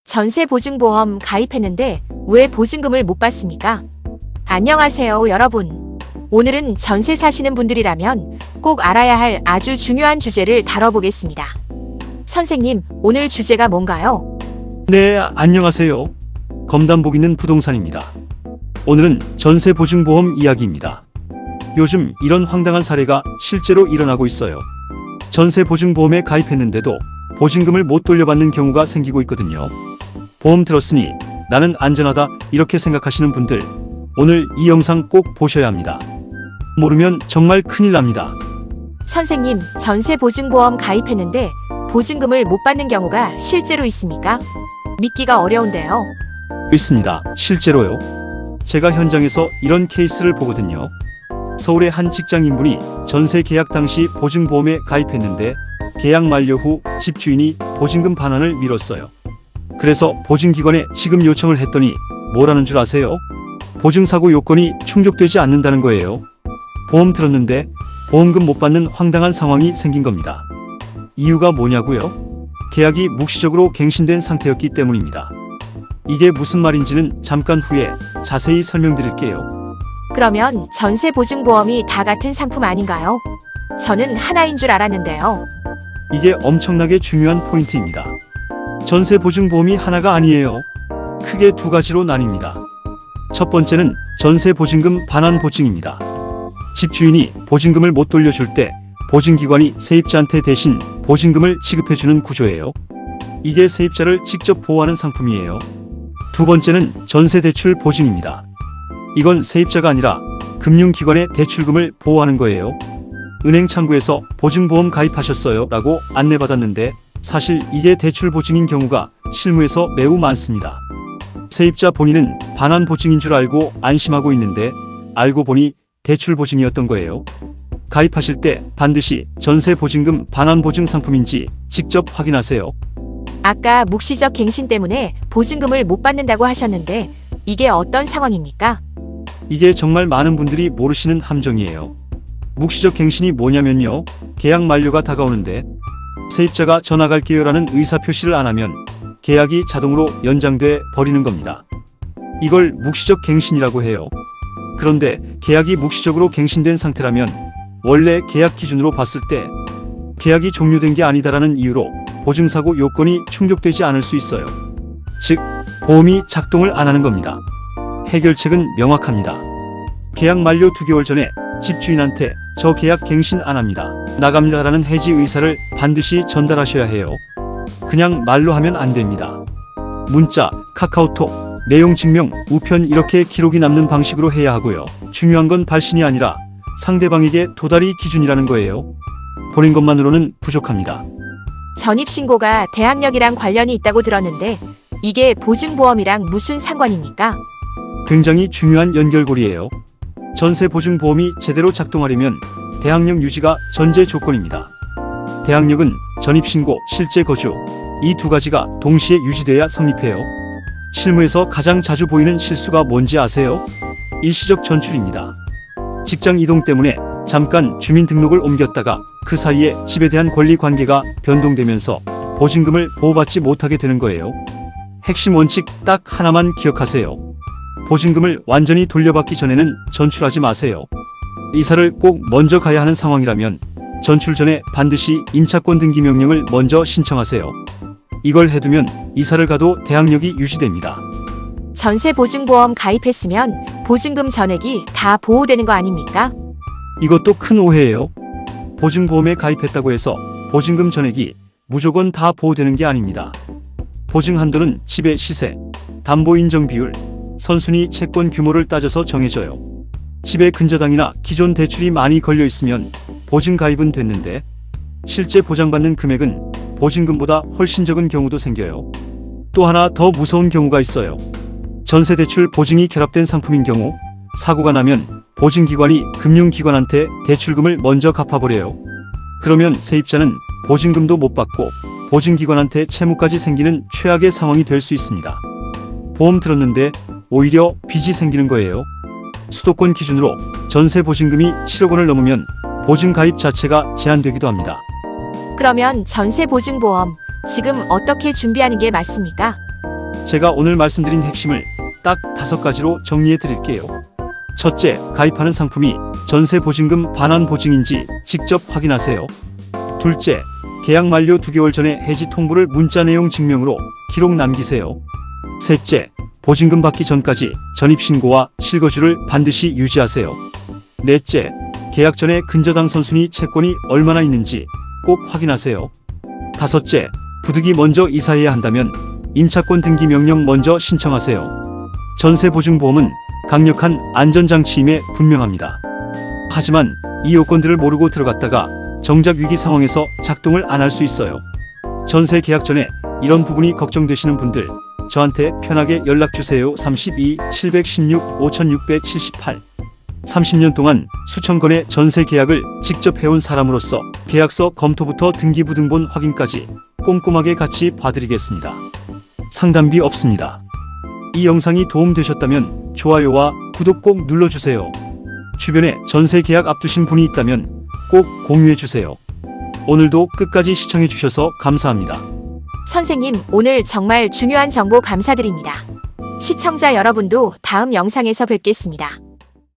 전세보증보험 가입했는데 왜 보증금을 못 받습니까? 안녕하세요, 여러분. 오늘은 전세 사시는 분들이라면 꼭 알아야 할 아주 중요한 주제를 다뤄보겠습니다. 선생님, 오늘 주제가 뭔가요? 네, 안녕하세요. 검담복 있는 부동산입니다. 오늘은 전세보증보험 이야기입니다. 요즘 이런 황당한 사례가 실제로 일어나고 있어요. 전세보증보험에 가입했는데도 보증금을 못 돌려받는 경우가 생기고 있거든요. 보험 들었으니 나는 안전하다 이렇게 생각하시는 분들, 오늘 이 영상 꼭 보셔야 합니다. 모르면 정말 큰일 납니다. 선생님, 전세보증보험 가입했는데 보증금을 못 받는 경우가 실제로 있습니까? 믿기가 어려운데요. 있습니다. 실제로요. 제가 현장에서 이런 케이스를 보거든요. 서울의 한 직장인분이 전세 계약 당시 보증보험에 가입했는데 계약 만료 후 집주인이 보증금 반환을 미뤘어요. 그래서 보증기관에 지급 요청을 했더니 뭐라는 줄 아세요? 보증사고 요건이 충족되지 않는다는 거예요. 보험 들었는데 보험금 못 받는 황당한 상황이 생긴 겁니다. 이유가 뭐냐고요? 계약이 묵시적으로 갱신된 상태였기 때문입니다. 이게 무슨 말인지는 잠깐 후에 자세히 설명드릴게요. 그러면 전세보증보험이 다 같은 상품 아닌가요? 저는 하나인 줄 알았는데요. 이게 엄청나게 중요한 포인트입니다. 전세보증보험이 하나가 아니에요. 크게 두 가지로 나뉩니다. 첫 번째는 전세보증금 반환보증입니다. 집주인이 보증금을 못 돌려줄 때 보증기관이 세입자한테 대신 보증금을 지급해주는 구조예요. 이게 세입자를 직접 보호하는 상품이에요. 두 번째는 전세대출 보증입니다. 이건 세입자가 아니라 금융기관의 대출금을 보호하는 거예요. 은행 창구에서 보증보험 가입하셨어요 라고 안내받았는데 사실 이게 대출 보증인 경우가 실무에서 매우 많습니다. 세입자 본인은 반환 보증인 줄 알고 안심하고 있는데 알고 보니 대출 보증이었던 거예요. 가입하실 때 반드시 전세 보증금 반환 보증 상품인지 직접 확인하세요. 아까 묵시적 갱신 때문에 보증금을 못 받는다고 하셨는데 이게 어떤 상황입니까? 이게 정말 많은 분들이 모르시는 함정이에요. 묵시적 갱신이 뭐냐면요. 계약 만료가 다가오는데 세입자가 전화 갈게요라는 의사표시를 안 하면 계약이 자동으로 연장돼 버리는 겁니다. 이걸 묵시적 갱신이라고 해요. 그런데 계약이 묵시적으로 갱신된 상태라면 원래 계약 기준으로 봤을 때 계약이 종료된 게 아니다라는 이유로 보증사고 요건이 충족되지 않을 수 있어요. 즉, 보험이 작동을 안 하는 겁니다. 해결책은 명확합니다. 계약 만료 2개월 전에 집주인한테 저 계약 갱신 안 합니다. 나갑니다라는 해지 의사를 반드시 전달하셔야 해요. 그냥 말로 하면 안 됩니다. 문자, 카카오톡, 내용 증명, 우편 이렇게 기록이 남는 방식으로 해야 하고요. 중요한 건 발신이 아니라 상대방에게 도달이 기준이라는 거예요. 보낸 것만으로는 부족합니다. 전입신고가 대항력이랑 관련이 있다고 들었는데 이게 보증보험이랑 무슨 상관입니까? 굉장히 중요한 연결고리예요. 전세보증보험이 제대로 작동하려면 대항력 유지가 전제 조건입니다. 대항력은 전입신고, 실제 거주 이 두 가지가 동시에 유지돼야 성립해요. 실무에서 가장 자주 보이는 실수가 뭔지 아세요? 일시적 전출입니다. 직장 이동 때문에 잠깐 주민등록을 옮겼다가 그 사이에 집에 대한 권리관계가 변동되면서 보증금을 보호받지 못하게 되는 거예요. 핵심 원칙 딱 하나만 기억하세요. 보증금을 완전히 돌려받기 전에는 전출하지 마세요. 이사를 꼭 먼저 가야 하는 상황이라면 전출 전에 반드시 임차권 등기 명령을 먼저 신청하세요. 이걸 해두면 이사를 가도 대항력이 유지됩니다. 전세보증보험 가입했으면 보증금 전액이 다 보호되는 거 아닙니까? 이것도 큰 오해예요. 보증보험에 가입했다고 해서 보증금 전액이 무조건 다 보호되는 게 아닙니다. 보증 한도는 집의 시세, 담보 인정 비율, 선순위 채권 규모를 따져서 정해져요. 집의 근저당이나 기존 대출이 많이 걸려 있으면 보증 가입은 됐는데 실제 보장받는 금액은 보증금보다 훨씬 적은 경우도 생겨요. 또 하나 더 무서운 경우가 있어요. 전세대출 보증이 결합된 상품인 경우 사고가 나면 보증기관이 금융기관한테 대출금을 먼저 갚아버려요. 그러면 세입자는 보증금도 못 받고 보증기관한테 채무까지 생기는 최악의 상황이 될 수 있습니다. 보험 들었는데 오히려 빚이 생기는 거예요. 수도권 기준으로 전세 보증금이 7억 원을 넘으면 보증 가입 자체가 제한되기도 합니다. 그러면 전세보증보험 지금 어떻게 준비하는 게 맞습니까? 제가 오늘 말씀드린 핵심을 딱 5가지로 정리해 드릴게요. 첫째, 가입하는 상품이 전세 보증금 반환 보증인지 직접 확인하세요. 둘째, 계약 만료 2개월 전에 해지 통보를 문자 내용 증명으로 기록 남기세요. 셋째, 보증금 받기 전까지 전입신고와 실거주를 반드시 유지하세요. 넷째, 계약 전에 근저당 선순위 채권이 얼마나 있는지 꼭 확인하세요. 다섯째, 부득이 먼저 이사해야 한다면 임차권 등기 명령 먼저 신청하세요. 전세보증보험은 강력한 안전장치임에 분명합니다. 하지만 이 요건들을 모르고 들어갔다가 정작 위기 상황에서 작동을 안 할 수 있어요. 전세 계약 전에 이런 부분이 걱정되시는 분들, 저한테 편하게 연락주세요. 32-716-5678 30년 동안 수천 건의 전세 계약을 직접 해온 사람으로서 계약서 검토부터 등기부등본 확인까지 꼼꼼하게 같이 봐드리겠습니다. 상담비 없습니다. 이 영상이 도움되셨다면 좋아요와 구독 꼭 눌러주세요. 주변에 전세 계약 앞두신 분이 있다면 꼭 공유해주세요. 오늘도 끝까지 시청해주셔서 감사합니다. 선생님, 오늘 정말 중요한 정보 감사드립니다. 시청자 여러분도 다음 영상에서 뵙겠습니다.